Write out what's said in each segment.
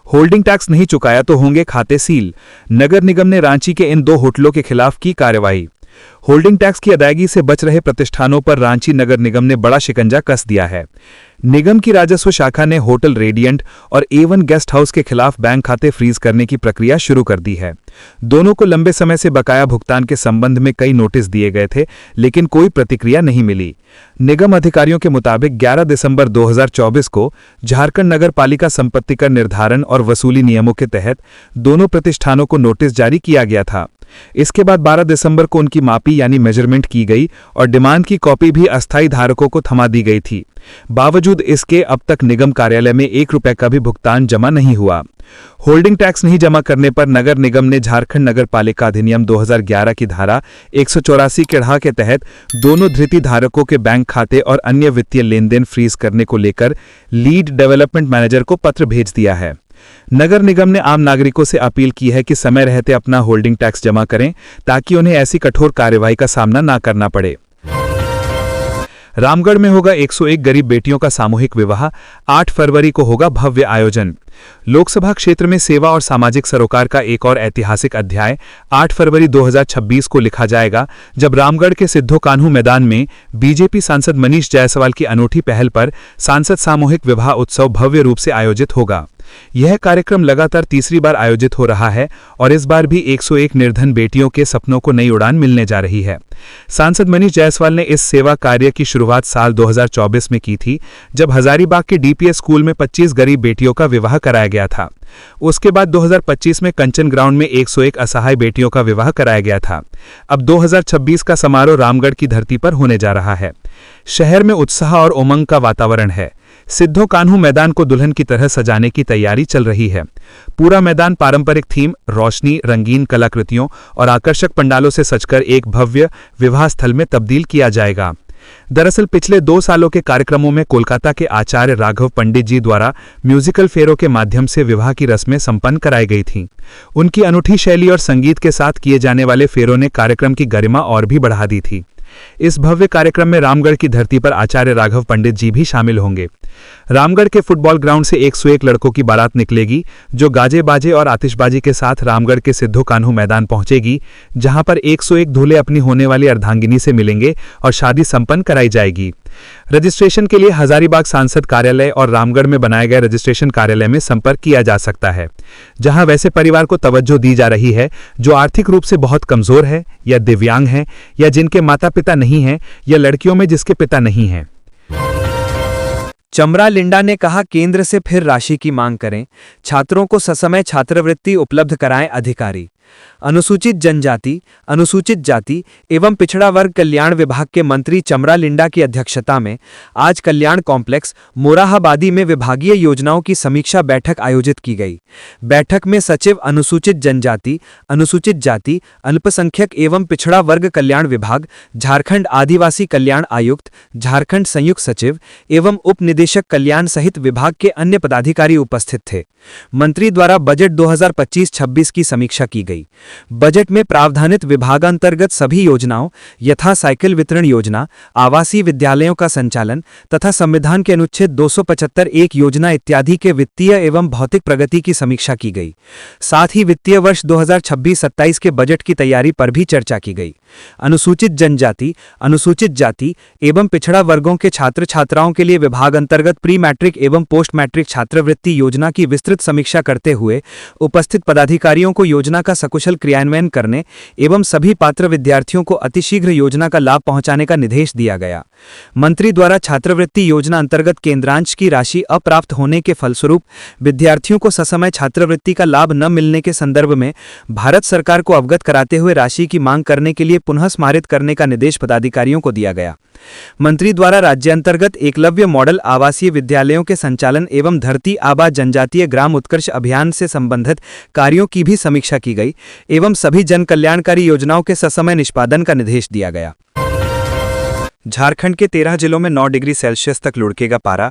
Holding tax नहीं चुकाया तो होंगे खाते सील। नगर निगम ने रांची के इन 2 होटलों के खिलाफ की कार्रवाई। होल्डिंग टैक्स की अदायगी से बच रहे प्रतिष्ठानों पर रांची नगर निगम ने बड़ा शिकंजा कस दिया है। निगम की राजस्व शाखा ने होटल रेडियंट और A1 गेस्ट हाउस के खिलाफ बैंक खाते फ्रीज करने की प्रक्रिया शुरू कर दी है। दोनों को लंबे समय से बकाया भुगतान के संबंध में कई नोटिस दिए गए थे, लेकिन कोई प्रतिक्रिया नहीं मिली। निगम अधिकारियों के मुताबिक 11 दिसंबर 2024 को झारखंड नगर पालिका संपत्ति कर निर्धारण और वसूली नियमों के तहत दोनों प्रतिष्ठानों को नोटिस जारी किया गया था। इसके बाद 12 दिसंबर को उनकी मापी यानी मेजरमेंट की गई और डिमांड की कॉपी भी अस्थायी धारकों को थमा दी गई थी। बावजूद इसके अब तक निगम कार्यालय में 1 रुपए का भी भुगतान जमा नहीं हुआ। होल्डिंग टैक्स नहीं जमा करने पर नगर निगम ने झारखंड नगर पालिका अधिनियम 2011 की धारा 184 के के तहत दोनों धृति धारकों के बैंक खाते और अन्य वित्तीय लेनदेन फ्रीज करने को लेकर लीड डेवलपमेंट मैनेजर को पत्र भेज दिया है। नगर निगम ने आम नागरिकों से अपील की है कि समय रहते अपना होल्डिंग टैक्स जमा करें ताकि उन्हें ऐसी कठोर कार्रवाई का सामना ना करना पड़े। रामगढ़ में होगा 101 गरीब बेटियों का सामूहिक विवाह, 8 फरवरी को होगा भव्य आयोजन। लोकसभा क्षेत्र में सेवा और सामाजिक सरोकार का एक और ऐतिहासिक अध्याय 8 फरवरी 2026 को लिखा जाएगा, जब रामगढ़ के सिद्धो कान्हू मैदान में बीजेपी सांसद मनीष जायसवाल की अनूठी पहल पर सांसद सामूहिक विवाह उत्सव भव्य रूप से आयोजित होगा। यह कार्यक्रम लगातार तीसरी बार आयोजित हो रहा है और इस बार भी 101 निर्धन बेटियों के सपनों को नई उड़ान मिलने जा रही है। सांसद मनीष जायसवाल ने इस सेवा कार्य की शुरुआत साल 2024 में की थी, जब हजारीबाग के DPS स्कूल में 25 गरीब बेटियों का विवाह कराया गया था। उसके बाद 2025 में कंचन ग्राउंड में 101 असहाय बेटियों का विवाह कराया गया था। अब 2026 का समारोह रामगढ़ की धरती पर होने जा रहा है। शहर में उत्साह और उमंग का वातावरण है। सिद्धो कान्हू मैदान को दुल्हन की तरह सजाने की तैयारी चल रही है। पूरा मैदान पारंपरिक थीम, रोशनी, रंगीन कलाकृतियों और आकर्षक पंडालों से सजकर एक भव्य विवाह स्थल में तब्दील किया जाएगा। दरअसल पिछले 2 सालों के कार्यक्रमों में कोलकाता के आचार्य राघव पंडित जी द्वारा म्यूजिकल फेरों के माध्यम से विवाह की रस्में संपन्न कराई गई थीं। उनकी अनूठी शैली और संगीत के साथ किए जाने वाले फेरों ने कार्यक्रम की गरिमा और भी बढ़ा दी थी। इस भव्य कार्यक्रम में रामगढ़ की धरती पर आचार्य राघव पंडित जी भी शामिल होंगे। रामगढ़ के फुटबॉल ग्राउंड से 101 लड़कों की बारात निकलेगी, जो गाजे बाजे और आतिशबाजी के साथ रामगढ़ के सिद्धो कान्हू मैदान पहुंचेगी, जहां पर 101 दूल्हे अपनी होने वाली अर्धांगिनी से मिलेंगे और शादी संपन्न कराई जाएगी। रजिस्ट्रेशन के लिए हजारीबाग सांसद कार्यालय और रामगढ़ में बनाए गए रजिस्ट्रेशन कार्यालय में संपर्क किया जा सकता है, जहां वैसे परिवार को तवज्जो दी जा रही है जो आर्थिक रूप से बहुत कमजोर है या दिव्यांग है या जिनके माता पिता नहीं हैं या लड़कियों में जिसके पिता नहीं हैं। चमरा लिंडा ने कहा, केंद्र से फिर राशि की मांग करें, छात्रों को ससमय छात्रवृत्ति उपलब्ध कराएं अधिकारी। अनुसूचित जनजाति, अनुसूचित जाति एवं पिछड़ा वर्ग कल्याण विभाग के मंत्री चमरा लिंडा की अध्यक्षता में आज कल्याण कॉम्प्लेक्स मोराहाबादी में विभागीय योजनाओं की समीक्षा बैठक आयोजित की गई। बैठक में सचिव अनुसूचित जनजाति, अनुसूचित जाति, अल्पसंख्यक एवं पिछड़ा वर्ग कल्याण विभाग, झारखंड आदिवासी कल्याण आयुक्त, झारखंड संयुक्त सचिव एवं उप निदेशक कल्याण सहित विभाग के अन्य पदाधिकारी उपस्थित थे। मंत्री द्वारा बजट 2025-26 की समीक्षा की गई। बजट में प्रावधानित विभागांतर्गत सभी योजनाओं यथा साइकिल वितरण योजना, आवासीय विद्यालयों का संचालन तथा संविधान के अनुच्छेद 275(1) योजना इत्यादि के वित्तीय एवं भौतिक प्रगति की समीक्षा की गई। साथ ही वित्तीय वर्ष 2026-27 के बजट की तैयारी पर भी चर्चा की गई। अनुसूचित जनजाति, अनुसूचित जाति एवं पिछड़ा वर्गों के छात्र छात्राओं के लिए विभाग अंतर्गत प्री मैट्रिक एवं पोस्ट मैट्रिक छात्रवृत्ति योजना की विस्तृत समीक्षा करते हुए उपस्थित पदाधिकारियों को योजना का सकुशल क्रियान्वयन करने एवं सभी पात्र विद्यार्थियों को अतिशीघ्र योजना का लाभ पहुंचाने का निर्देश दिया गया। मंत्री द्वारा छात्रवृत्ति योजना अंतर्गत केंद्रांश की राशि अप्राप्त होने के फलस्वरूप विद्यार्थियों को ससमय छात्रवृत्ति का लाभ न मिलने के संदर्भ में भारत सरकार को अवगत कराते हुए राशि की मांग करने के लिए पुनः स्मारित करने का निर्देश पदाधिकारियों को दिया गया। मंत्री द्वारा राज्य अंतर्गत एकलव्य मॉडल आवासीय विद्यालयों के संचालन एवं धरती आबा जनजातीय ग्राम उत्कर्ष अभियान से संबंधित कार्यों की भी समीक्षा की गई एवं सभी जन कल्याणकारी योजनाओं के ससमय निष्पादन का निर्देश दिया गया। झारखंड के 13 जिलों में 9 डिग्री सेल्सियस तक लुढ़केगा पारा।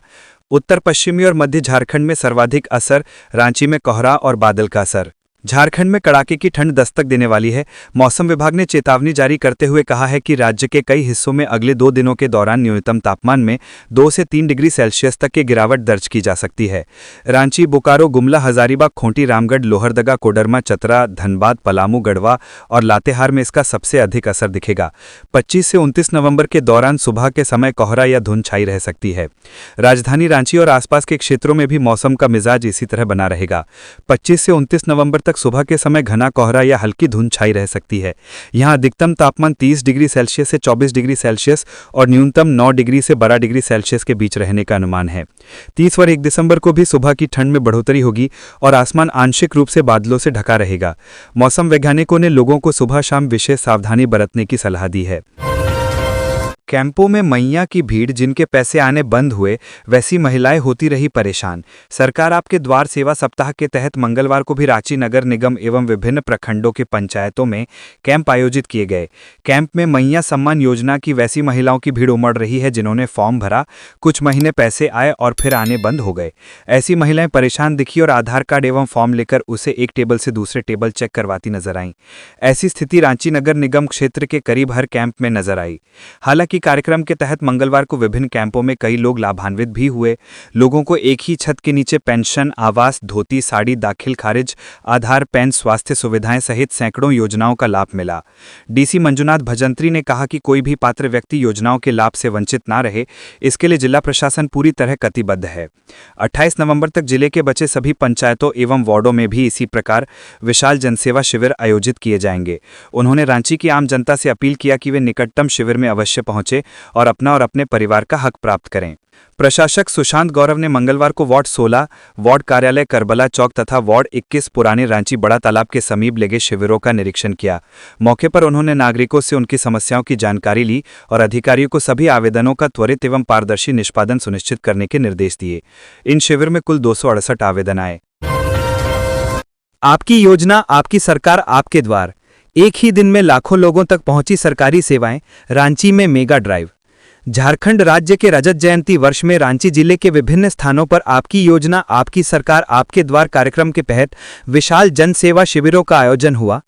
उत्तर पश्चिमी और मध्य झारखंड में सर्वाधिक असर, रांची में कोहरा और बादल का असर। झारखंड में कड़ाके की ठंड दस्तक देने वाली है। मौसम विभाग ने चेतावनी जारी करते हुए कहा है कि राज्य के कई हिस्सों में अगले 2 दिनों के दौरान न्यूनतम तापमान में 2 से 3 डिग्री सेल्सियस तक की गिरावट दर्ज की जा सकती है। रांची, बोकारो, गुमला, हजारीबाग, खूंटी, रामगढ़, लोहरदगा, कोडरमा, चतरा, धनबाद, पलामू, गढ़वा और लातेहार में इसका सबसे अधिक असर दिखेगा। 25 से 29 नवंबर के दौरान सुबह के समय कोहरा या धुंध छाई रह सकती है। राजधानी रांची और आसपास के क्षेत्रों में भी मौसम का मिजाज इसी तरह बना रहेगा। 25 से 29 नवंबर तक सुबह के समय घना कोहरा या हल्की धुंध छाई रह सकती है। यहां अधिकतम तापमान 30 डिग्री सेल्सियस से 24 डिग्री सेल्सियस और न्यूनतम 9 डिग्री से 12 डिग्री सेल्सियस के बीच रहने का अनुमान है। 30 और 1 दिसंबर को भी सुबह की ठंड में बढ़ोतरी होगी और आसमान आंशिक रूप से बादलों से ढका रहेगा। मौसम वैज्ञानिकों ने लोगों को सुबह शाम विशेष सावधानी बरतने की सलाह दी है। कैंपों में मैया की भीड़, जिनके पैसे आने बंद हुए वैसी महिलाएं होती रही परेशान। सरकार आपके द्वार सेवा सप्ताह के तहत मंगलवार को भी रांची नगर निगम एवं विभिन्न प्रखंडों के पंचायतों में कैंप आयोजित किए गए। कैंप में मैया सम्मान योजना की वैसी महिलाओं की भीड़ उमड़ रही है जिन्होंने फॉर्म भरा, कुछ महीने पैसे आए और फिर आने बंद हो गए। ऐसी महिलाएं परेशान दिखी और आधार कार्ड एवं फॉर्म लेकर उसे एक टेबल से दूसरे टेबल चेक करवाती नजर आईं। ऐसी स्थिति रांची नगर निगम क्षेत्र के करीब हर कैंप में नजर आई। हालांकि कार्यक्रम के तहत मंगलवार को विभिन्न कैंपों में कई लोग लाभान्वित भी हुए। लोगों को एक ही छत के नीचे पेंशन, आवास, धोती, साड़ी, दाखिल खारिज, आधार, पैन, स्वास्थ्य सुविधाएं सहित सैकड़ों योजनाओं का लाभ मिला। डीसी मंजुनाथ भजंत्री ने कहा कि कोई भी पात्र व्यक्ति योजनाओं के लाभ से वंचित ना रहे, इसके लिए जिला प्रशासन पूरी तरह कटिबद्ध है। 28 नवंबर तक जिले के बचे सभी पंचायतों एवं वार्डों में भी इसी प्रकार विशाल जनसेवा शिविर आयोजित किए जाएंगे। उन्होंने रांची की आम जनता से अपील किया कि वे निकटतम शिविर में अवश्य पहुंचे और अपना और अपने परिवार का हक प्राप्त करें। प्रशासक सुशांत गौरव ने मंगलवार को वार्ड 16, वार्ड कार्यालय करबला चौक तथा वार्ड 21 पुराने रांची बड़ा तालाब के समीप लगे शिविरों का निरीक्षण किया। मौके पर उन्होंने नागरिकों से उनकी समस्याओं की जानकारी ली और अधिकारियों को सभी आवेदनों का त्वरित एवं पारदर्शी निष्पादन सुनिश्चित करने के निर्देश दिए। इन शिविर में कुल 268 आवेदन आए। आपकी योजना, आपकी सरकार, आपके द्वार। एक ही दिन में लाखों लोगों तक पहुंची सरकारी सेवाएं। रांची में मेगा ड्राइव। झारखंड राज्य के रजत जयंती वर्ष में रांची जिले के विभिन्न स्थानों पर आपकी योजना, आपकी सरकार, आपके द्वार कार्यक्रम के तहत विशाल जन सेवा शिविरों का आयोजन हुआ।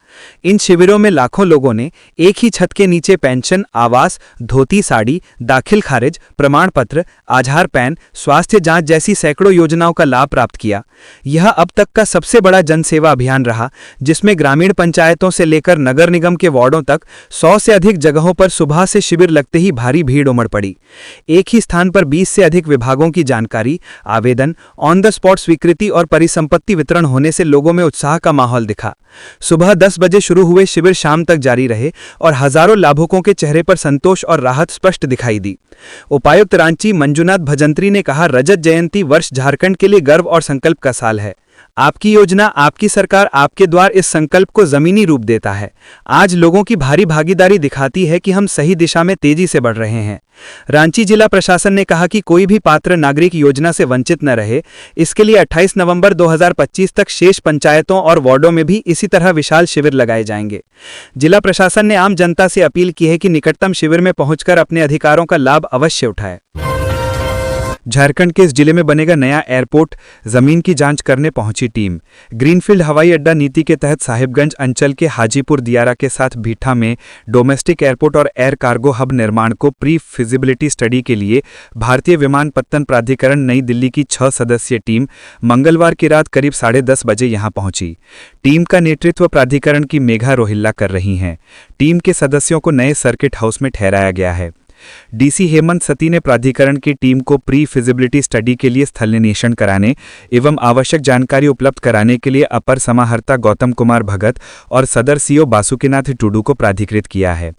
इन शिविरों में लाखों लोगों ने एक ही छत के नीचे पेंशन, आवास, धोती, साड़ी, दाखिल खारिज, प्रमाण पत्र, आधार, पैन, स्वास्थ्य जांच जैसी सैकड़ों योजनाओं का लाभ प्राप्त किया। यह अब तक का सबसे बड़ा जन सेवा अभियान रहा, जिसमें ग्रामीण पंचायतों से लेकर नगर निगम के वार्डों तक 100 से अधिक जगहों पर सुबह से शिविर लगते ही भारी भीड़ उमड़ पड़ी। एक ही स्थान पर 20 से अधिक विभागों की जानकारी, आवेदन, ऑन द स्पॉट स्वीकृति और परिसंपत्ति वितरण होने से लोगों में उत्साह का माहौल दिखा। सुबह 10 बजे शुरू हुए शिविर शाम तक जारी रहे और हजारों लाभुकों के चेहरे पर संतोष और राहत स्पष्ट दिखाई दी। उपायुक्त रांची मंजुनाथ भजंत्री ने कहा, रजत जयंती वर्ष झारखंड के लिए गर्व और संकल्प का साल है। आपकी योजना, आपकी सरकार, आपके द्वार इस संकल्प को जमीनी रूप देता है। आज लोगों की भारी भागीदारी दिखाती है कि हम सही दिशा में तेजी से बढ़ रहे हैं। रांची जिला प्रशासन ने कहा कि कोई भी पात्र नागरिक योजना से वंचित न रहे। इसके लिए 28 नवंबर 2025 तक शेष पंचायतों और वार्डों में भी इसी तरह विशाल शिविर लगाए जाएंगे। जिला प्रशासन ने आम जनता से अपील की है कि निकटतम शिविर में पहुंचकर अपने अधिकारों का लाभ अवश्य उठाएं। झारखंड के इस जिले में बनेगा नया एयरपोर्ट, जमीन की जांच करने पहुंची टीम। ग्रीनफील्ड हवाई अड्डा नीति के तहत साहिबगंज अंचल के हाजीपुर दियारा के साथ भीठा में डोमेस्टिक एयरपोर्ट और एयर कार्गो हब निर्माण को प्री फिजिबिलिटी स्टडी के लिए भारतीय विमानपत्तन प्राधिकरण नई दिल्ली की 6 सदस्यीय टीम मंगलवार की रात करीब 10:30 बजे यहां पहुंची। टीम का नेतृत्व प्राधिकरण की मेघा रोहिल्ला कर रही हैं। टीम के सदस्यों को नए सर्किट हाउस में ठहराया गया है। डीसी हेमंत सती ने प्राधिकरण की टीम को प्री फिजिबिलिटी स्टडी के लिए स्थल निरीक्षण कराने एवं आवश्यक जानकारी उपलब्ध कराने के लिए अपर समाहर्ता गौतम कुमार भगत और सदर सीओ बासुकीनाथ टुडू को प्राधिकृत किया है।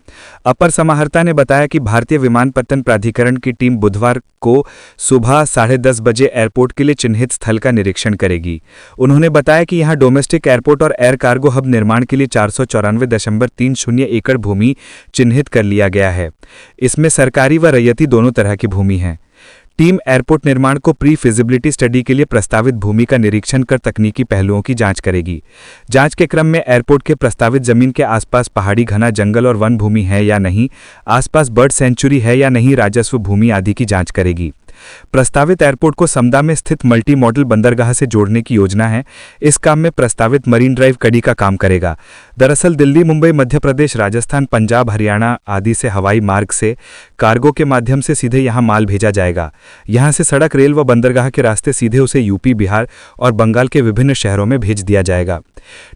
अपर समाहर्ता ने बताया कि भारतीय विमानपत्तन प्राधिकरण की टीम बुधवार को सुबह 10:30 बजे एयरपोर्ट के लिए चिन्हित स्थल का निरीक्षण करेगी। उन्होंने बताया कि यहां डोमेस्टिक एयरपोर्ट और एयर कार्गो हब निर्माण के लिए 494.30 एकड़ भूमि चिन्हित कर लिया गया है। इसमें सरकारी व रैयती दोनों तरह की भूमि है। टीम एयरपोर्ट निर्माण को प्री फिजिबिलिटी स्टडी के लिए प्रस्तावित भूमि का निरीक्षण कर तकनीकी पहलुओं की जांच करेगी। जांच के क्रम में एयरपोर्ट के प्रस्तावित जमीन के आसपास पहाड़ी, घना जंगल और वन भूमि है या नहीं, आसपास बर्ड सेंचुरी है या नहीं, राजस्व भूमि आदि की जांच करेगी। प्रस्तावित एयरपोर्ट को समदा में स्थित मल्टी मॉडल बंदरगाह से जोड़ने की योजना है। इस काम में प्रस्तावित मरीन ड्राइव कड़ी का काम करेगा। दरअसल दिल्ली, मुंबई, मध्य प्रदेश, राजस्थान, पंजाब, हरियाणा आदि से हवाई मार्ग से कार्गो के माध्यम से सीधे यहां माल भेजा जाएगा। यहां से सड़क, रेल व बंदरगाह के रास्ते सीधे उसे यूपी, बिहार और बंगाल के विभिन्न शहरों में भेज दिया जाएगा।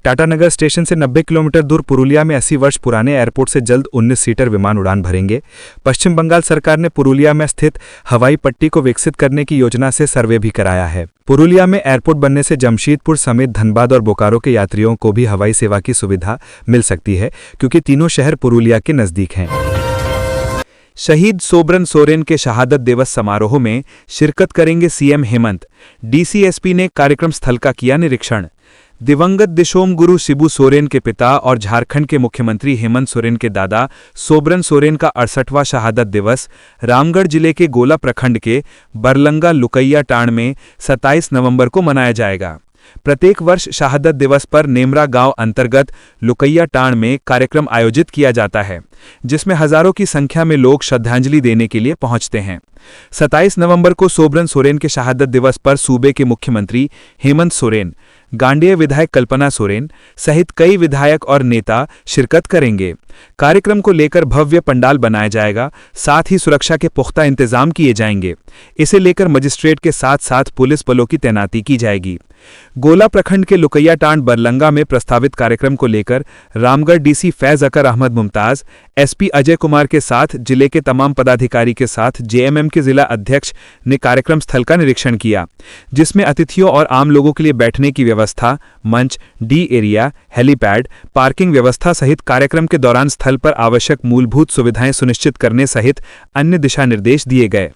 टाटानगर स्टेशन से 90 किलोमीटर दूर पुरुलिया में 80 वर्ष पुराने एयरपोर्ट से जल्द 19 सीटर विमान उड़ान भरेंगे। पश्चिम बंगाल सरकार ने पुरुलिया में स्थित हवाई पट्टी को विकसित करने की योजना से सर्वे भी कराया है। पुरुलिया में एयरपोर्ट बनने से जमशेदपुर समेत धनबाद और बोकारो के यात्रियों को भी हवाई सेवा की सुविधा मिल सकती है, क्योंकि तीनों शहर पुरुलिया के नजदीक हैं। शहीद सोबरन सोरेन के शहादत दिवस समारोह में शिरकत करेंगे सीएम हेमंत। डीसीएसपी ने कार्यक्रम स्थल का किया निरीक्षण। दिवंगत दिशोम गुरु शिबू सोरेन के पिता और झारखंड के मुख्यमंत्री हेमंत सोरेन के दादा सोबरन सोरेन का 68वां शहादत दिवस रामगढ़ जिले के गोला प्रखंड के बरलंगा लुकैया टांड में 27 नवंबर को मनाया जाएगा। प्रत्येक वर्ष शहादत दिवस पर नेमरा गांव अंतर्गत लुकैया टांड में कार्यक्रम आयोजित किया जाता है, जिसमें हजारों की संख्या में लोग श्रद्धांजलि देने के लिए पहुंचते हैं। 27 नवंबर को सोबरन सोरेन के शहादत दिवस पर सूबे के मुख्यमंत्री हेमंत सोरेन, गांडेय विधायक कल्पना सोरेन सहित कई विधायक और नेता शिरकत करेंगे। कार्यक्रम को लेकर भव्य पंडाल बनाया जाएगा, साथ ही सुरक्षा के पुख्ता इंतजाम किए जाएंगे। इसे लेकर मजिस्ट्रेट के साथ साथ पुलिस बलों की तैनाती की जाएगी। गोला प्रखंड के लुकैया टांड बरलंगा में प्रस्तावित कार्यक्रम को लेकर रामगढ़ डीसी फैज अकर अहमद मुमताज, एसपी अजय कुमार के साथ जिले के तमाम पदाधिकारी के साथ जेएमएम के जिला अध्यक्ष ने कार्यक्रम स्थल का निरीक्षण किया, जिसमें अतिथियों और आम लोगों के लिए बैठने की व्यवस्था, मंच, डी एरिया, हेलीपैड, पार्किंग व्यवस्था सहित कार्यक्रम के दौरान स्थल पर आवश्यक मूलभूत सुविधाएं सुनिश्चित करने सहित अन्य दिशा निर्देश दिए गए।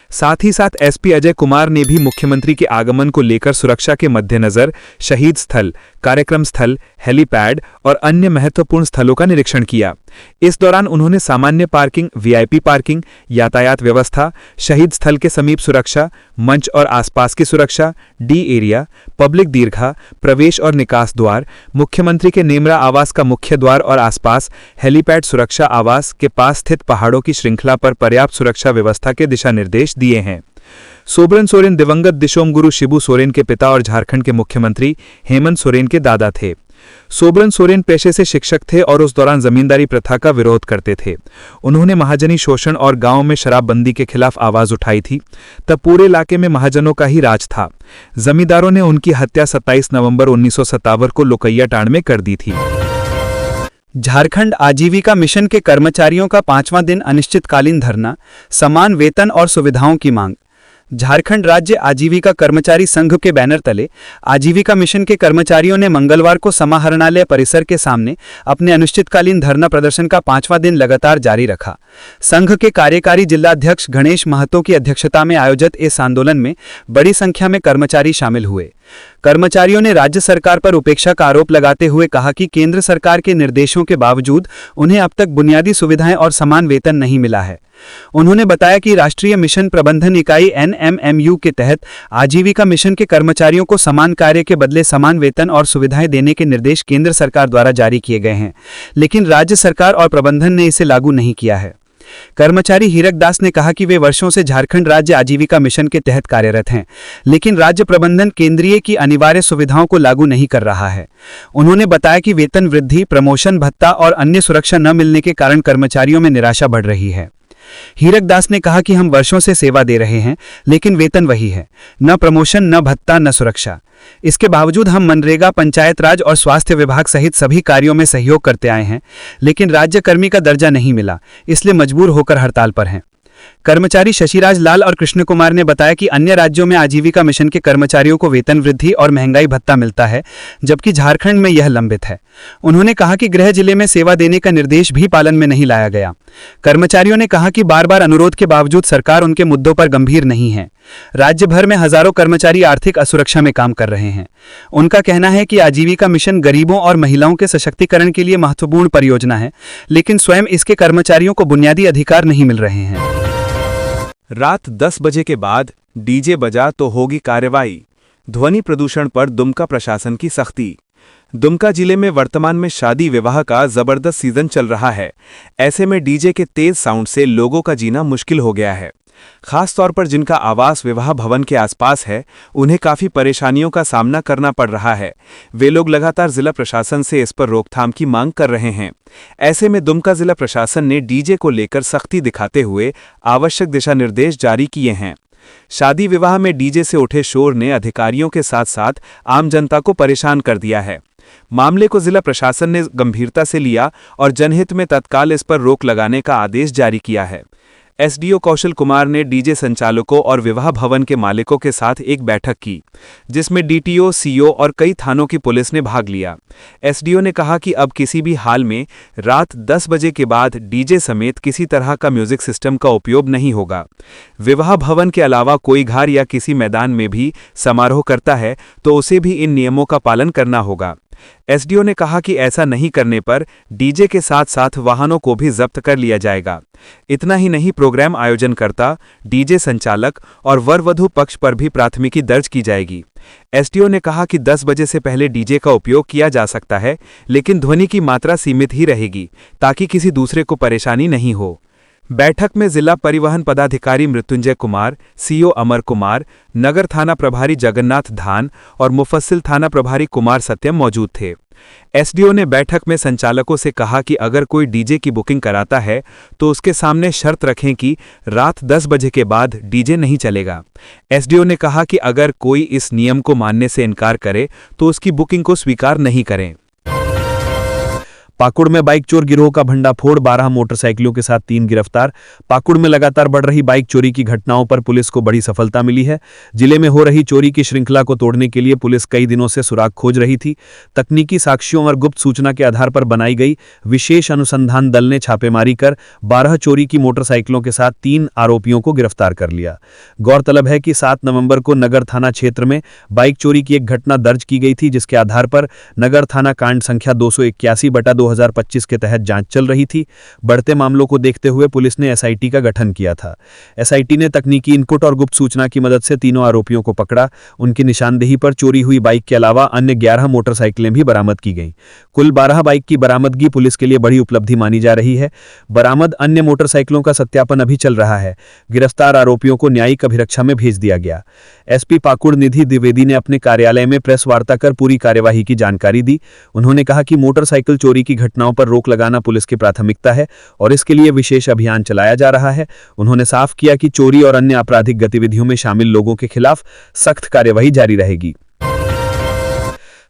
साथ ही साथ एसपी अजय कुमार ने भी मुख्यमंत्री के आगमन को लेकर सुरक्षा के मद्देनजर शहीद स्थल, कार्यक्रम स्थल, हेलीपैड और अन्य महत्वपूर्ण स्थलों का निरीक्षण किया। इस दौरान उन्होंने सामान्य पार्किंग, वीआईपी पार्किंग, यातायात व्यवस्था, शहीद स्थल के समीप सुरक्षा, मंच और आसपास की सुरक्षा, डी एरिया, पब्लिक दीर्घा, प्रवेश और निकास द्वार, मुख्यमंत्री के नेमरा आवास का मुख्य द्वार और आसपास, हेलीपैड सुरक्षा आवास के पास स्थित पहाड़ों की श्रृंखला पर पर्याप्त सुरक्षा व्यवस्था के दिशा निर्देश दिए हैं। सोबरन सोरेन दिवंगत दिशोम गुरु शिबू सोरेन के पिता और झारखंड के मुख्यमंत्री हेमंत सोरेन के दादा थे। सोबरन सोरेन पेशे से शिक्षक थे और उस दौरान जमींदारी प्रथा का विरोध करते थे। उन्होंने महाजनी शोषण और गांव में शराबबंदी के खिलाफ आवाज उठाई थी। तब पूरे इलाके में महाजनों का ही राज था। जमींदारों ने उनकी हत्या 27 नवंबर 1957 को लुकैया टांड में कर दी थी। झारखंड आजीविका मिशन के कर्मचारियों का 5वां दिन अनिश्चितकालीन धरना, समान वेतन और सुविधाओं की मांग। झारखंड राज्य आजीविका कर्मचारी संघ के बैनर तले आजीविका मिशन के कर्मचारियों ने मंगलवार को समाहरणालय परिसर के सामने अपने अनिश्चितकालीन धरना प्रदर्शन का 5वां दिन लगातार जारी रखा। संघ के कार्यकारी जिलाध्यक्ष गणेश महतो की अध्यक्षता में आयोजित इस आंदोलन में बड़ी संख्या में कर्मचारी शामिल हुए। कर्मचारियों ने राज्य सरकार पर उपेक्षा का आरोप लगाते हुए कहा कि केंद्र सरकार के निर्देशों के बावजूद उन्हें अब तक बुनियादी सुविधाएं और समान वेतन नहीं मिला है। उन्होंने बताया कि राष्ट्रीय मिशन प्रबंधन इकाई एनएमएमयू के तहत आजीविका मिशन के कर्मचारियों को समान कार्य के बदले समान वेतन और सुविधाएं देने के निर्देश केंद्र सरकार द्वारा जारी किए गए हैं, लेकिन राज्य सरकार और प्रबंधन ने इसे लागू नहीं किया है। कर्मचारी हीरक दास ने कहा कि वे वर्षों से झारखंड राज्य आजीविका मिशन के तहत कार्यरत हैं, लेकिन राज्य प्रबंधन केंद्रीय की अनिवार्य सुविधाओं को लागू नहीं कर रहा है। उन्होंने बताया कि वेतन वृद्धि, प्रमोशन भत्ता और अन्य सुरक्षा न मिलने के कारण कर्मचारियों में निराशा बढ़ रही है। हीरक दास ने कहा कि हम वर्षों से सेवा दे रहे हैं, लेकिन वेतन वही है, न प्रमोशन, न भत्ता, न सुरक्षा। इसके बावजूद हम मनरेगा, पंचायत राज और स्वास्थ्य विभाग सहित सभी कार्यों में सहयोग करते आए हैं, लेकिन राज्यकर्मी का दर्जा नहीं मिला, इसलिए मजबूर होकर हड़ताल पर हैं। कर्मचारी शशिराज लाल और कृष्ण कुमार ने बताया कि अन्य राज्यों में आजीविका मिशन के कर्मचारियों को वेतन वृद्धि और महंगाई भत्ता मिलता है, जबकि झारखंड में यह लंबित है। उन्होंने कहा कि गृह जिले में सेवा देने का निर्देश भी पालन में नहीं लाया गया। कर्मचारियों ने कहा कि बार बार अनुरोध के बावजूद सरकार उनके मुद्दों पर गंभीर नहीं है। राज्य भर में हजारों कर्मचारी आर्थिक असुरक्षा में काम कर रहे हैं। उनका कहना है कि आजीविका मिशन गरीबों और महिलाओं के सशक्तिकरण के लिए महत्वपूर्ण परियोजना है, लेकिन स्वयं इसके कर्मचारियों को बुनियादी अधिकार नहीं मिल रहे हैं। रात 10 बजे के बाद डीजे बजा तो होगी कार्रवाई। ध्वनि प्रदूषण पर दुमका प्रशासन की सख्ती। दुमका जिले में वर्तमान में शादी विवाह का जबरदस्त सीजन चल रहा है। ऐसे में डीजे के तेज साउंड से लोगों का जीना मुश्किल हो गया है। खास तौर पर जिनका आवास विवाह भवन के आसपास है, उन्हें काफ़ी परेशानियों का सामना करना पड़ रहा है। वे लोग लगातार जिला प्रशासन से इस पर रोकथाम की मांग कर रहे हैं। ऐसे में दुमका जिला प्रशासन ने डीजे को लेकर सख्ती दिखाते हुए आवश्यक दिशा निर्देश जारी किए हैं। शादी विवाह में डीजे से उठे शोर ने अधिकारियों के साथ साथ आम जनता को परेशान कर दिया है। मामले को जिला प्रशासन ने गंभीरता से लिया और जनहित में तत्काल इस पर रोक लगाने का आदेश जारी किया है। एसडीओ कौशल कुमार ने डीजे संचालकों और विवाह भवन के मालिकों के साथ एक बैठक की, जिसमें डीटीओ, सीओ और कई थानों की पुलिस ने भाग लिया। एसडीओ ने कहा कि अब किसी भी हाल में रात 10 बजे के बाद डीजे समेत किसी तरह का म्यूजिक सिस्टम का उपयोग नहीं होगा। विवाह भवन के अलावा कोई घर या किसी मैदान में भी समारोह करता है तो उसे भी इन नियमों का पालन करना होगा। एसडीओ ने कहा कि ऐसा नहीं करने पर डीजे के साथ साथ वाहनों को भी जब्त कर लिया जाएगा। इतना ही नहीं, प्रोग्राम आयोजनकर्ता, डीजे संचालक और वर वधू पक्ष पर भी प्राथमिकी दर्ज की जाएगी। एसडीओ ने कहा कि 10 बजे से पहले डीजे का उपयोग किया जा सकता है, लेकिन ध्वनि की मात्रा सीमित ही रहेगी ताकि किसी दूसरे को परेशानी नहीं हो। बैठक में जिला परिवहन पदाधिकारी मृत्युंजय कुमार, सीओ अमर कुमार, नगर थाना प्रभारी जगन्नाथ धान और मुफस्सिल थाना प्रभारी कुमार सत्यम मौजूद थे। एसडीओ ने बैठक में संचालकों से कहा कि अगर कोई डीजे की बुकिंग कराता है तो उसके सामने शर्त रखें कि रात 10 बजे के बाद डीजे नहीं चलेगा। एसडीओ ने कहा कि अगर कोई इस नियम को मानने से इनकार करे तो उसकी बुकिंग को स्वीकार नहीं करें। पाकुड़ में बाइक चोर गिरोह का भंडाफोड़, 12 मोटरसाइकिलों के साथ 3 गिरफ्तार। पाकुड़ में लगातार बढ़ रही बाइक चोरी की घटनाओं पर पुलिस को बड़ी सफलता मिली है। जिले में हो रही चोरी की श्रृंखला को तोड़ने के लिए पुलिस कई दिनों से सुराग खोज रही थी। तकनीकी साक्ष्यों और गुप्त सूचना के आधार पर बनाई गई विशेष अनुसंधान दल ने छापेमारी कर 12 चोरी की मोटरसाइकिलों के साथ 3 आरोपियों को गिरफ्तार कर लिया। गौरतलब है कि 7 नवंबर को नगर थाना क्षेत्र में बाइक चोरी की एक घटना दर्ज की गई थी, जिसके आधार पर नगर थाना कांड संख्या 281/2025 के तहत जांच चल रही थी। बढ़ते मामलों को देखते हुए पुलिस ने एसआईटी का गठन किया था। एसआईटी ने तकनीकी इनपुट और गुप्त सूचना की मदद से तीनों आरोपियों को पकड़ा। उनकी निशानदेही पर चोरी हुई बाइक के अलावा अन्य 11 मोटरसाइकिलें भी बरामद की गईं। कुल 12 बाइक की बरामदगी पुलिस के लिए बड़ी उपलब्धि मानी जा रही है। बरामद अन्य मोटरसाइकिलों का सत्यापन अभी चल रहा है। गिरफ्तार आरोपियों को न्यायिक अभिरक्षा में भेज दिया गया। एसपी पाकुड़ निधि द्विवेदी ने अपने कार्यालय में प्रेस वार्ता कर पूरी कार्यवाही की जानकारी दी। उन्होंने कहा कि मोटरसाइकिल चोरी की घटनाओं पर रोक लगाना पुलिस की प्राथमिकता है और इसके लिए विशेष अभियान चलाया जा रहा है। उन्होंने साफ किया कि चोरी और अन्य आपराधिक गतिविधियों में शामिल लोगों के खिलाफ सख्त कार्यवाही जारी रहेगी।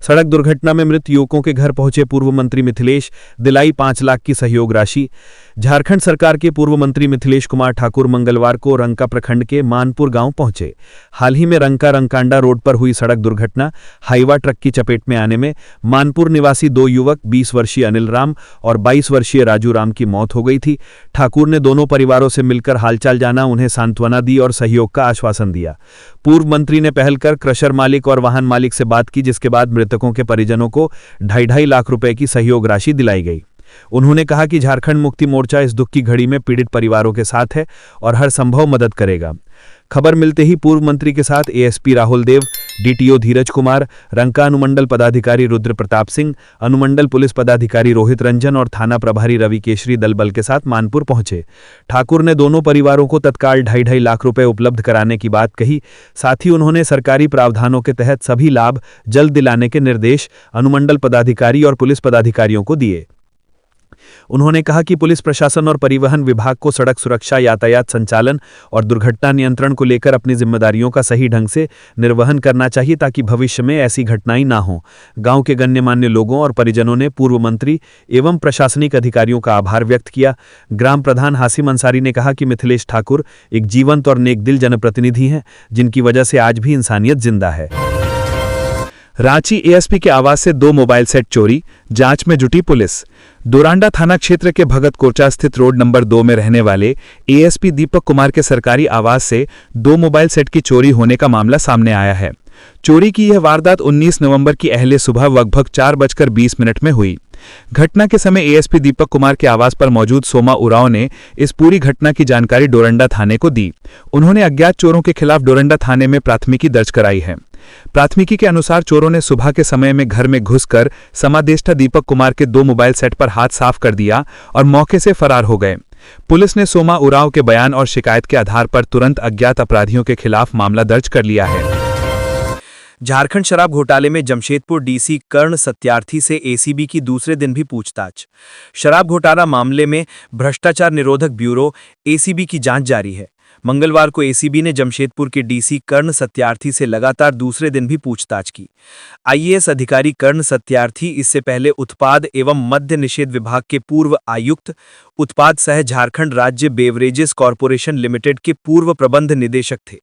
सड़क दुर्घटना में मृत युवकों के घर पहुंचे पूर्व मंत्री मिथिलेश, दिलाई 5 लाख की सहयोग राशि। झारखंड सरकार के पूर्व मंत्री मिथिलेश कुमार ठाकुर मंगलवार को रंका प्रखंड के मानपुर गांव पहुंचे। हाल ही में रंका रंकांडा रोड पर हुई सड़क दुर्घटना हाईवा ट्रक की चपेट में आने में मानपुर निवासी 2 युवक 20 वर्षीय अनिल राम और 22 वर्षीय राजू राम की मौत हो गई थी। ठाकुर ने दोनों परिवारों से मिलकर हालचाल जाना, उन्हें सांत्वना दी और सहयोग का आश्वासन दिया। पूर्व मंत्री ने पहल कर क्रशर मालिक और वाहन मालिक से बात की, जिसके बाद मृतकों के परिजनों को 2.5 लाख रुपए की सहयोग राशि दिलाई गई। उन्होंने कहा कि झारखंड मुक्ति मोर्चा इस दुख की घड़ी में पीड़ित परिवारों के साथ है और हर संभव मदद करेगा। खबर मिलते ही पूर्व मंत्री के साथ एएसपी राहुल देव, डीटीओ धीरज कुमार, रंका अनुमंडल पदाधिकारी रुद्र प्रताप सिंह, अनुमंडल पुलिस पदाधिकारी रोहित रंजन और थाना प्रभारी रवि केशरी दल बल के साथ मानपुर पहुंचे। ठाकुर ने दोनों परिवारों को तत्काल 2.5 लाख रुपए उपलब्ध कराने की बात कही। साथ ही उन्होंने सरकारी प्रावधानों के तहत सभी लाभ जल्द दिलाने के निर्देश अनुमंडल पदाधिकारी और पुलिस पदाधिकारियों को दिए। उन्होंने कहा कि पुलिस प्रशासन और परिवहन विभाग को सड़क सुरक्षा, यातायात संचालन और दुर्घटना नियंत्रण को लेकर अपनी जिम्मेदारियों का सही ढंग से निर्वहन करना चाहिए ताकि भविष्य में ऐसी घटनाएं ना हों। गांव के गण्यमान्य लोगों और परिजनों ने पूर्व मंत्री एवं प्रशासनिक अधिकारियों का आभार व्यक्त किया। ग्राम प्रधान हासिम अंसारी ने कहा कि मिथिलेश ठाकुर एक जीवंत और नेकदिल जनप्रतिनिधि हैं, जिनकी वजह से आज भी इंसानियत जिंदा है। रांची एएसपी के आवास से 2 मोबाइल सेट चोरी, जांच में जुटी पुलिस। डोरांडा थाना क्षेत्र के भगत कोर्चा स्थित रोड नंबर 2 में रहने वाले एएसपी दीपक कुमार के सरकारी आवास से 2 मोबाइल सेट की चोरी होने का मामला सामने आया है। चोरी की यह वारदात 19 नवंबर की अहले सुबह लगभग 4:20 में हुई। घटना के समय एएसपी दीपक कुमार के आवास पर मौजूद सोमा उरांव ने इस पूरी घटना की जानकारी डोरंडा थाने को दी। उन्होंने अज्ञात चोरों के खिलाफ डोरंडा थाने में प्राथमिकी दर्ज कराई है। प्राथमिकी के अनुसार चोरों ने सुबह के समय में घर में घुसकर समादेष्टा दीपक कुमार के 2 मोबाइल सेट पर हाथ साफ कर दिया और मौके से फरार हो गए। पुलिस ने सोमा उरांव के बयान और शिकायत के आधार पर तुरंत अज्ञात अपराधियों के खिलाफ मामला दर्ज कर लिया है। झारखंड शराब घोटाले में जमशेदपुर डीसी कर्ण सत्यार्थी से एसीबी की दूसरे दिन भी पूछताछ। शराब घोटाला मामले में भ्रष्टाचार निरोधक ब्यूरो एसीबी की जांच जारी है। मंगलवार को एसीबी ने जमशेदपुर के डीसी कर्ण सत्यार्थी से लगातार दूसरे दिन भी पूछताछ की। आईएएस अधिकारी कर्ण सत्यार्थी इससे पहले उत्पाद एवं मद्य निषेध विभाग के पूर्व आयुक्त, उत्पाद सह झारखंड राज्य बेवरेजेस कॉरपोरेशन लिमिटेड के पूर्व प्रबंध निदेशक थे।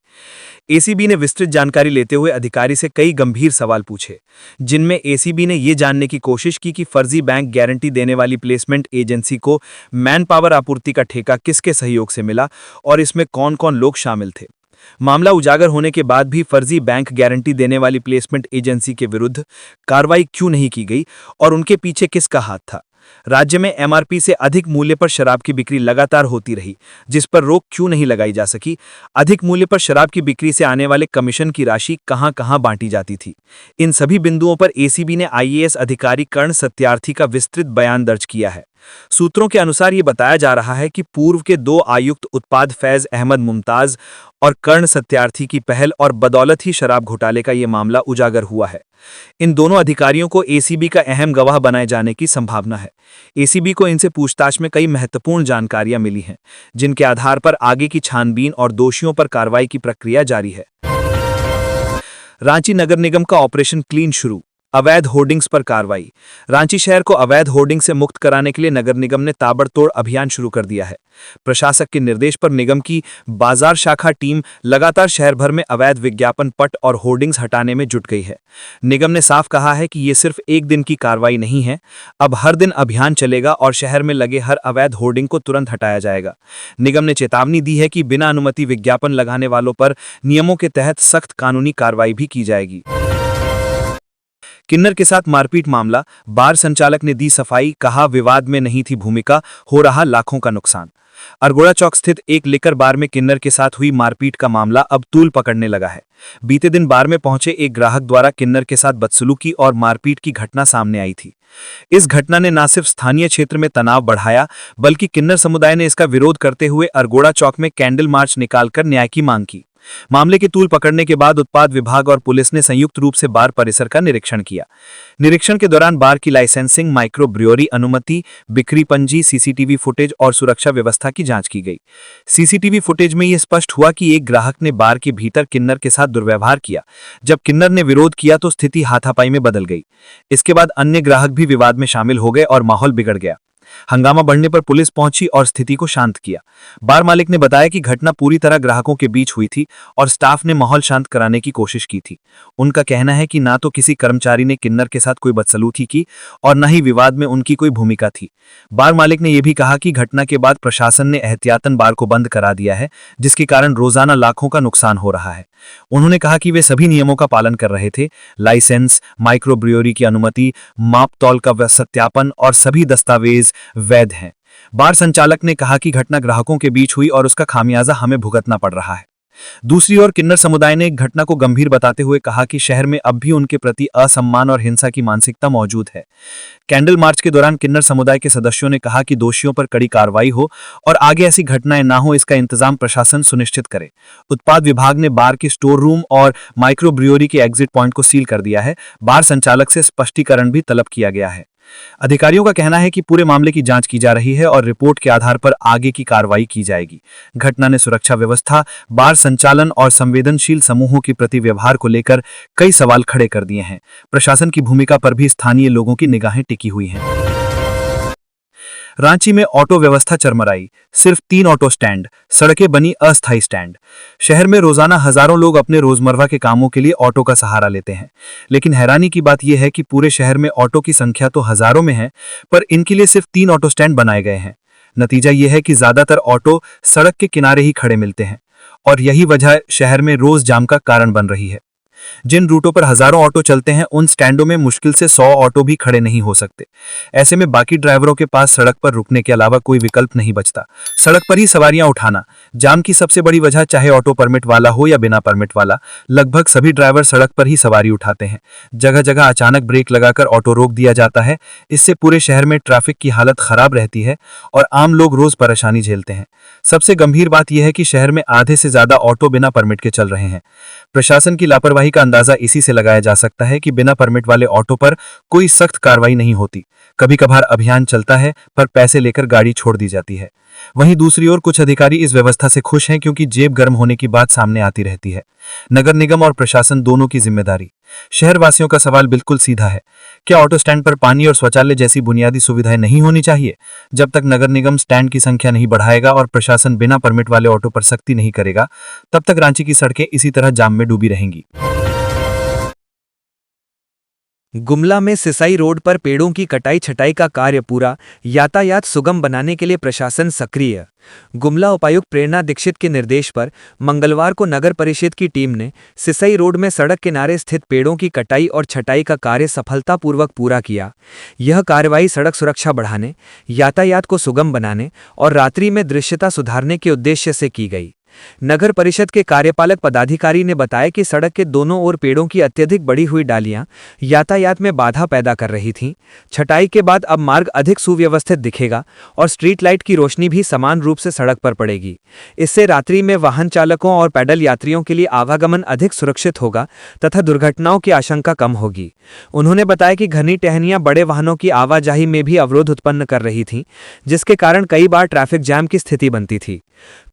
एसीबी ने विस्तृत जानकारी लेते हुए अधिकारी से कई गंभीर सवाल पूछे, जिनमें एसीबी ने ये जानने की कोशिश की कि फर्जी बैंक गारंटी देने वाली प्लेसमेंट एजेंसी को मैन पावर आपूर्ति का ठेका किसके सहयोग से मिला और इसमें कौन कौन लोग शामिल थे। मामला उजागर होने के बाद भी फर्जी बैंक गारंटी देने वाली प्लेसमेंट एजेंसी के विरुद्ध कार्रवाई क्यों नहीं की गई और उनके पीछे किसका हाथ था। राज्य में एमआरपी से अधिक मूल्य पर शराब की बिक्री लगातार होती रही, जिस पर रोक क्यों नहीं लगाई जा सकी। अधिक मूल्य पर शराब की बिक्री से आने वाले कमीशन की राशि कहां-कहां बांटी जाती थी। इन सभी बिंदुओं पर एसीबी ने आईएएस अधिकारी कर्ण सत्यार्थी का विस्तृत बयान दर्ज किया है। सूत्रों के अनुसार ये बताया जा रहा है कि पूर्व के 2 आयुक्त उत्पाद फैज अहमद मुमताज और कर्ण सत्यार्थी की पहल और बदौलत ही शराब घोटाले का ये मामला उजागर हुआ है। इन दोनों अधिकारियों को एसीबी का अहम गवाह बनाए जाने की संभावना है। एसीबी को इनसे पूछताछ में कई महत्वपूर्ण जानकारियां मिली हैं, जिनके आधार पर आगे की छानबीन और दोषियों पर कार्रवाई की प्रक्रिया जारी है। रांची नगर निगम का ऑपरेशन क्लीन शुरू, अवैध होर्डिंग्स पर कार्रवाई। रांची शहर को अवैध होर्डिंग से मुक्त कराने के लिए नगर निगम ने ताबड़तोड़ अभियान शुरू कर दिया है। प्रशासक के निर्देश पर निगम की बाजार शाखा टीम लगातार शहर भर में अवैध विज्ञापन पट और होर्डिंग्स हटाने में जुट गई है। निगम ने साफ कहा है कि ये सिर्फ एक दिन की कार्रवाई नहीं है, अब हर दिन अभियान चलेगा और शहर में लगे हर अवैध होर्डिंग को तुरंत हटाया जाएगा। निगम ने चेतावनी दी है कि बिना अनुमति विज्ञापन लगाने वालों पर नियमों के तहत सख्त कानूनी कार्रवाई भी की जाएगी। किन्नर के साथ मारपीट मामला, बार संचालक ने दी सफाई, कहा विवाद में नहीं थी भूमिका, हो रहा लाखों का नुकसान। अरगोड़ा चौक स्थित एक लिकर बार में किन्नर के साथ हुई मारपीट का मामला अब तूल पकड़ने लगा है। बीते दिन बार में पहुंचे एक ग्राहक द्वारा किन्नर के साथ बदसलूकी और मारपीट की घटना सामने आई थी। इस घटना ने न सिर्फ स्थानीय क्षेत्र में तनाव बढ़ाया, बल्कि किन्नर समुदाय ने इसका विरोध करते हुए अरगोड़ा चौक में कैंडल मार्च निकालकर न्याय की मांग की। मामले की तूल पकड़ने के बाद उत्पाद विभाग और पुलिस ने संयुक्त रूप से बार परिसर का निरीक्षण किया। निरीक्षण के दौरान बार की लाइसेंसिंग, माइक्रो ब्रियोरी अनुमति, बिक्री पंजी, सीसीटीवी फुटेज और सुरक्षा व्यवस्था की जांच की गई। सीसीटीवी फुटेज में यह स्पष्ट हुआ कि एक ग्राहक ने बार के भीतर किन्नर के साथ दुर्व्यवहार किया। जब किन्नर ने विरोध किया तो स्थिति हाथापाई में बदल गई। इसके बाद अन्य ग्राहक भी विवाद में शामिल हो गए और माहौल बिगड़ गया। हंगामा बढ़ने पर पुलिस पहुंची और स्थिति को शांत किया। बार मालिक ने बताया कि घटना पूरी तरह ग्राहकों के बीच हुई थी और स्टाफ ने माहौल शांत कराने की कोशिश की थी। उनका कहना है कि ना तो किसी कर्मचारी ने किन्नर के साथ कोई बदसलूकी की और न ही विवाद में उनकी कोई भूमिका थी। बार मालिक ने यह भी कहा कि घटना के बाद प्रशासन ने एहतियातन बार को बंद करा दिया है, जिसके कारण रोजाना लाखों का नुकसान हो रहा है। उन्होंने कहा कि वे सभी नियमों का पालन कर रहे थे। लाइसेंस, माइक्रो ब्रियोरी की अनुमति, माप तौल का सत्यापन और सभी दस्तावेज वैध हैं। बार संचालक ने कहा कि घटना ग्राहकों के बीच हुई और उसका खामियाजा हमें भुगतना पड़ रहा है। दूसरी ओर किन्नर समुदाय ने घटना को गंभीर बताते हुए कहा कि शहर में अब भी उनके प्रति असम्मान और हिंसा की मानसिकता मौजूद है। कैंडल मार्च के दौरान किन्नर समुदाय के सदस्यों ने कहा कि दोषियों पर कड़ी कार्रवाई हो और आगे ऐसी घटनाएं ना हो, इसका इंतजाम प्रशासन सुनिश्चित करे। उत्पाद विभाग ने बार के स्टोर रूम और माइक्रो ब्रियोरी के एग्जिट पॉइंट को सील कर दिया है। बार संचालक से स्पष्टीकरण भी तलब किया गया है। अधिकारियों का कहना है कि पूरे मामले की जांच की जा रही है और रिपोर्ट के आधार पर आगे की कार्रवाई की जाएगी। घटना ने सुरक्षा व्यवस्था, बार संचालन और संवेदनशील समूहों के प्रति व्यवहार को लेकर कई सवाल खड़े कर दिए हैं। प्रशासन की भूमिका पर भी स्थानीय लोगों की निगाहें टिकी हुई हैं। रांची में ऑटो व्यवस्था चरमराई, सिर्फ 3 ऑटो स्टैंड, सड़कें बनी अस्थायी स्टैंड। शहर में रोजाना हजारों लोग अपने रोजमर्रा के कामों के लिए ऑटो का सहारा लेते हैं, लेकिन हैरानी की बात यह है कि पूरे शहर में ऑटो की संख्या तो हजारों में है, पर इनके लिए सिर्फ 3 ऑटो स्टैंड बनाए गए हैं। नतीजा यह है कि ज्यादातर ऑटो सड़क के किनारे ही खड़े मिलते हैं और यही वजह शहर में रोज जाम का कारण बन रही है। जिन रूटों पर हजारों ऑटो चलते हैं उन स्टैंडों में मुश्किल से 100 ऑटो भी खड़े नहीं हो सकते। ऐसे में बाकी ड्राइवरों के पास सड़क पर रुकने के अलावा कोई विकल्प नहीं बचता, सड़क पर ही सवारियां उठाना। जाम की सबसे बड़ी वजह, चाहे ऑटो परमिट वाला हो या बिना परमिट वाला, लगभग सभी ड्राइवर सड़क पर ही सवारी उठाते हैं। जगह जगह अचानक ब्रेक लगाकर ऑटो रोक दिया जाता है। इससे पूरे शहर में ट्रैफिक की हालत खराब रहती है और आम लोग रोज परेशानी झेलते हैं। सबसे गंभीर बात यह है कि शहर में आधे से ज्यादा ऑटो बिना परमिट के चल रहे हैं। प्रशासन की लापरवाही का अंदाजा इसी से लगाया जा सकता है कि बिना परमिट वाले ऑटो पर कोई सख्त कार्रवाई नहीं होती। कभी कभार अभियान चलता है पर पैसे लेकर गाड़ी छोड़ दी जाती है। वहीं दूसरी ओर कुछ अधिकारी इस व्यवस्था से खुश हैं क्योंकि जेब गर्म होने की बात सामने आती रहती है। नगर निगम और प्रशासन दोनों की जिम्मेदारी। शहरवासियों का सवाल बिल्कुल सीधा है, क्या ऑटो स्टैंड पर पानी और शौचालय जैसी बुनियादी सुविधाएं नहीं होनी चाहिए? जब तक नगर निगम स्टैंड की संख्या नहीं बढ़ाएगा और प्रशासन बिना परमिट वाले ऑटो पर सख्ती नहीं करेगा, तब तक रांची की सड़कें इसी तरह जाम में डूबी रहेंगी। गुमला में सिसाई रोड पर पेड़ों की कटाई छटाई का कार्य पूरा, यातायात सुगम बनाने के लिए प्रशासन सक्रिय। गुमला उपायुक्त प्रेरणा दीक्षित के निर्देश पर मंगलवार को नगर परिषद की टीम ने सिसई रोड में सड़क किनारे स्थित पेड़ों की कटाई और छटाई का कार्य सफलतापूर्वक पूरा किया। यह कार्रवाई सड़क सुरक्षा बढ़ाने, यातायात को सुगम बनाने और रात्रि में दृश्यता सुधारने के उद्देश्य से की गई। नगर परिषद के कार्यपालक पदाधिकारी ने बताया कि सड़क के दोनों ओर पेड़ों की अत्यधिक बढ़ी हुई डालियां यातायात में बाधा पैदा कर रही थीं। छटाई के बाद अब मार्ग अधिक सुव्यवस्थित दिखेगा और स्ट्रीट लाइट की रोशनी भी समान रूप से सड़क पर पड़ेगी। इससे रात्रि में वाहन चालकों और पैदल यात्रियों के लिए आवागमन अधिक सुरक्षित होगा तथा दुर्घटनाओं की आशंका कम होगी। उन्होंने बताया कि घनी टहनियां बड़े वाहनों की आवाजाही में भी अवरोध उत्पन्न कर रही थीं, जिसके कारण कई बार ट्रैफिक जैम की स्थिति बनती थी।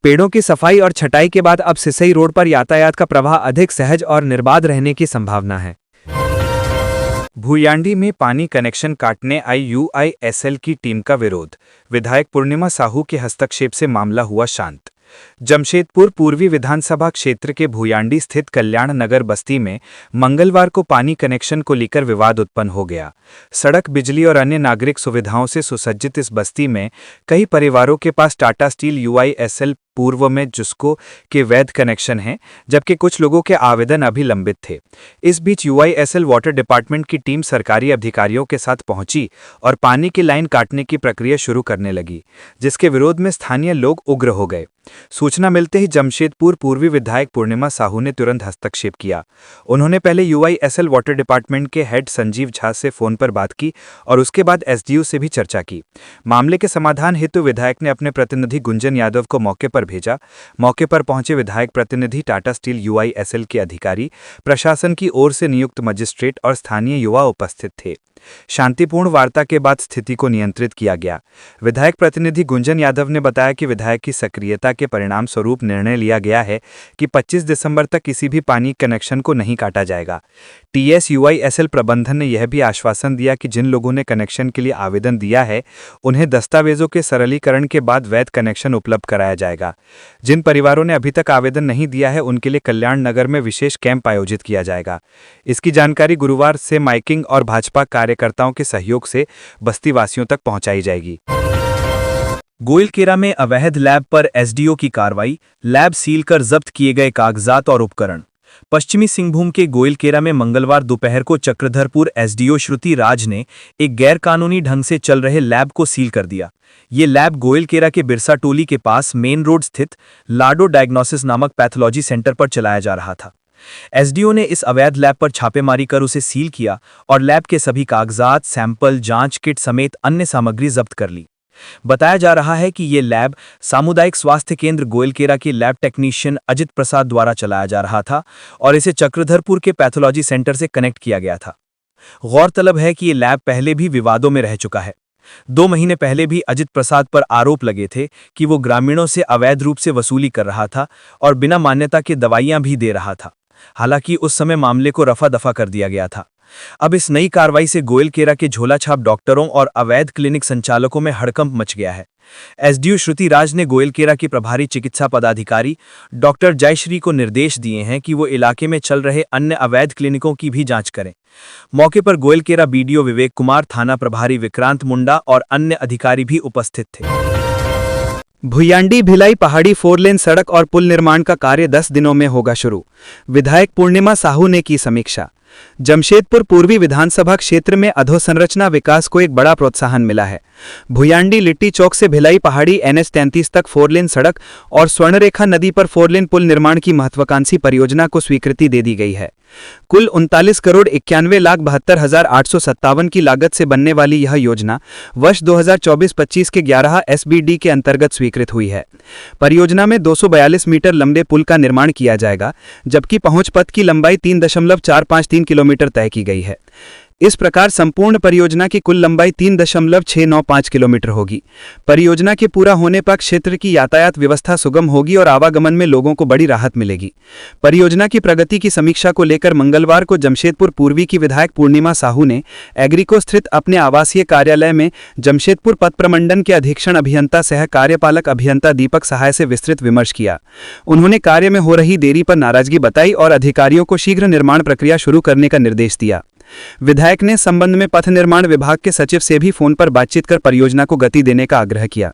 पेड़ों की सफाई और छटाई के बाद अब सिसई रोड पर यातायात का प्रवाह अधिक सहज और निर्बाध रहने की संभावना है। भूयांडी में पानी कनेक्शन काटने आई UISL की टीम का विरोध, विधायक पूर्णिमा साहू के हस्तक्षेप से मामला हुआ शांत। जमशेदपुर पूर्वी विधानसभा क्षेत्र के भूयांडी स्थित कल्याण नगर बस्ती में मंगलवार को पानी कनेक्शन को लेकर विवाद उत्पन्न हो गया। सड़क, बिजली और अन्य नागरिक सुविधाओं से सुसज्जित इस बस्ती में कई परिवारों के पास टाटा स्टील UISL पूर्व में जुस्को के वैध कनेक्शन हैं, जबकि कुछ लोगों के आवेदन अभी लंबित थे। इस बीच UISL वाटर डिपार्टमेंट की टीम सरकारी अधिकारियों के साथ पहुंची और पानी की लाइन काटने की प्रक्रिया शुरू करने लगी, जिसके विरोध में स्थानीय लोग उग्र हो गए। सूचना मिलते ही जमशेदपुर पूर्वी विधायक पूर्णिमा साहू ने तुरंत हस्तक्षेप किया। उन्होंने पहले UISL वाटर डिपार्टमेंट के हेड संजीव झा से फोन पर बात की और उसके बाद SDO से भी चर्चा की। मामले के समाधान हेतु विधायक ने अपने प्रतिनिधि गुंजन यादव को मौके पर भेजा। मौके पर पहुंचे विधायक प्रतिनिधि, टाटा स्टील UISL के अधिकारी, प्रशासन की ओर से नियुक्त मजिस्ट्रेट और स्थानीय युवा उपस्थित थे। शांतिपूर्ण वार्ता के बाद स्थिति को नियंत्रित किया गया। विधायक प्रतिनिधि गुंजन यादव ने बताया कि विधायक की सक्रियता के परिणाम स्वरूप निर्णय लिया गया है कि 25 दिसंबर तक किसी भी पानी कनेक्शन को नहीं काटा जाएगा। TS UISL प्रबंधन ने यह भी आश्वासन दिया कि जिन लोगों ने कनेक्शन के लिए आवेदन दिया है उन्हें दस्तावेजों के सरलीकरण के बाद वैध कनेक्शन उपलब्ध कराया जाएगा। जिन परिवारों ने अभी तक आवेदन नहीं दिया है उनके लिए कल्याण नगर में विशेष कैंप आयोजित किया जाएगा। इसकी जानकारी गुरुवार से माइकिंग और भाजपा कार्यकर्ताओं के सहयोग से बस्तीवासियों तक पहुंचाई जाएगी। गोइलकेरा में अवैध लैब पर SDO की कार्रवाई, लैब सील कर जब्त किए गए कागजात और उपकरण। पश्चिमी सिंहभूम के गोइलकेरा में मंगलवार दोपहर को चक्रधरपुर SDO श्रुति राज ने एक गैरकानूनी ढंग से चल रहे लैब को सील कर दिया। ये लैब गोइलकेरा के बिरसा टोली के पास मेन रोड स्थित लाडो डायग्नोसिस नामक पैथोलॉजी सेंटर पर चलाया जा रहा था। SDO ने इस अवैध लैब पर छापेमारी कर उसे सील किया और लैब के सभी कागजात, सैंपल, जांच किट समेत अन्य सामग्री जब्त कर ली। बताया जा रहा है कि ये लैब सामुदायिक स्वास्थ्य केंद्र गोइलकेरा के लैब टेक्नीशियन अजित प्रसाद द्वारा चलाया जा रहा था और इसे चक्रधरपुर के पैथोलॉजी सेंटर से कनेक्ट किया गया था। गौरतलब है कि ये लैब पहले भी विवादों में रह चुका है। 2 महीने पहले भी अजित प्रसाद पर आरोप लगे थे कि वो ग्रामीणों से अवैध रूप से वसूली कर रहा था और बिना मान्यता के दवाइयां भी दे रहा था। हालांकि उस समय मामले को रफा दफा कर दिया गया था। अब इस नई कार्रवाई से गोइलकेरा के झोलाछाप डॉक्टरों और अवैध क्लिनिक संचालकों में हड़कंप मच गया है। SDO श्रुति राज ने गोइलकेरा की प्रभारी चिकित्सा पदाधिकारी डॉक्टर जयश्री को निर्देश दिए हैं कि वो इलाके में चल रहे अन्य अवैध क्लिनिकों की भी जांच करें। मौके पर गोइलकेरा BDO विवेक कुमार, थाना प्रभारी विक्रांत मुंडा और अन्य अधिकारी भी उपस्थित थे। भुयांडी भिलाई पहाड़ी 4 लेन सड़क और पुल निर्माण का कार्य 10 दिनों में होगा शुरू। विधायक पूर्णिमा साहू ने की समीक्षा। जमशेदपुर पूर्वी विधानसभा क्षेत्र में अधोसंरचना विकास को एक बड़ा प्रोत्साहन मिला है। भुयांडी लिट्टी चौक से भिलाई पहाड़ी NH 33 तक 4 लेन सड़क और स्वर्णरेखा नदी पर 4 लेन पुल निर्माण की महत्वाकांक्षी परियोजना को स्वीकृति दे दी गई है। कुल 39,91,72,857 की लागत से बनने वाली यह योजना वर्ष 2024-25 के 11 SBD के अंतर्गत स्वीकृत हुई है। परियोजना में 242 मीटर लंबे पुल का निर्माण किया जाएगा, जबकि पहुंच पथ की लंबाई 3.453 किलोमीटर तय की गई है। इस प्रकार संपूर्ण परियोजना की कुल लंबाई 3.695 किलोमीटर होगी। परियोजना के पूरा होने पर क्षेत्र की यातायात व्यवस्था सुगम होगी और आवागमन में लोगों को बड़ी राहत मिलेगी। परियोजना की प्रगति की समीक्षा को लेकर मंगलवार को जमशेदपुर पूर्वी की विधायक पूर्णिमा साहू ने एग्रीको स्थित अपने आवासीय कार्यालय में जमशेदपुर पथ प्रमंडल के अधीक्षण अभियंता सह कार्यपालक अभियंता दीपक सहाय से विस्तृत विमर्श किया। उन्होंने कार्य में हो रही देरी पर नाराजगी बताई और अधिकारियों को शीघ्र निर्माण प्रक्रिया शुरू करने का निर्देश दिया। विधायक ने संबंध में पथ निर्माण विभाग के सचिव से भी फोन पर बातचीत कर परियोजना को गति देने का आग्रह किया।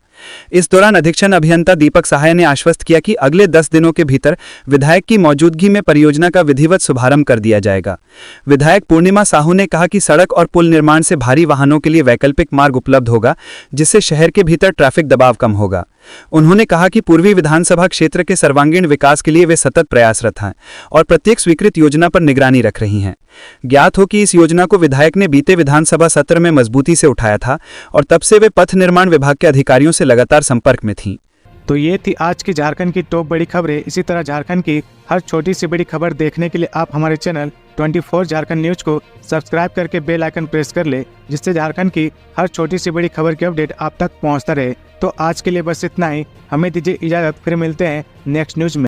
इस दौरान अधीक्षण अभियंता दीपक सहाय ने आश्वस्त किया कि अगले 10 दिनों के भीतर विधायक की मौजूदगी में परियोजना का विधिवत शुभारंभ कर दिया जाएगा। विधायक पूर्णिमा साहू ने कहा कि सड़क और पुल निर्माण से भारी वाहनों के लिए वैकल्पिक मार्ग उपलब्ध होगा, जिससे शहर के भीतर ट्रैफिक दबाव कम होगा। उन्होंने कहा कि पूर्वी विधानसभा क्षेत्र के सर्वांगीण विकास के लिए वे सतत प्रयासरत हैं और प्रत्येक स्वीकृत योजना पर निगरानी रख रही हैं। ज्ञात हो कि इस योजना को विधायक ने बीते विधानसभा सत्र में मजबूती से उठाया था और तब से वे पथ निर्माण विभाग के अधिकारियों से लगातार संपर्क में थीं। तो ये थी आज की झारखंड की टॉप बड़ी खबरें। इसी तरह झारखंड की हर छोटी सी बड़ी खबर देखने के लिए आप हमारे चैनल 24 झारखंड न्यूज को सब्सक्राइब करके बेल आइकन प्रेस कर ले, जिससे झारखंड की हर छोटी सी बड़ी खबर की अपडेट आप तक पहुंचता रहे। तो आज के लिए बस इतना ही। हमें दीजिए इजाजत, फिर मिलते हैं नेक्स्ट न्यूज में।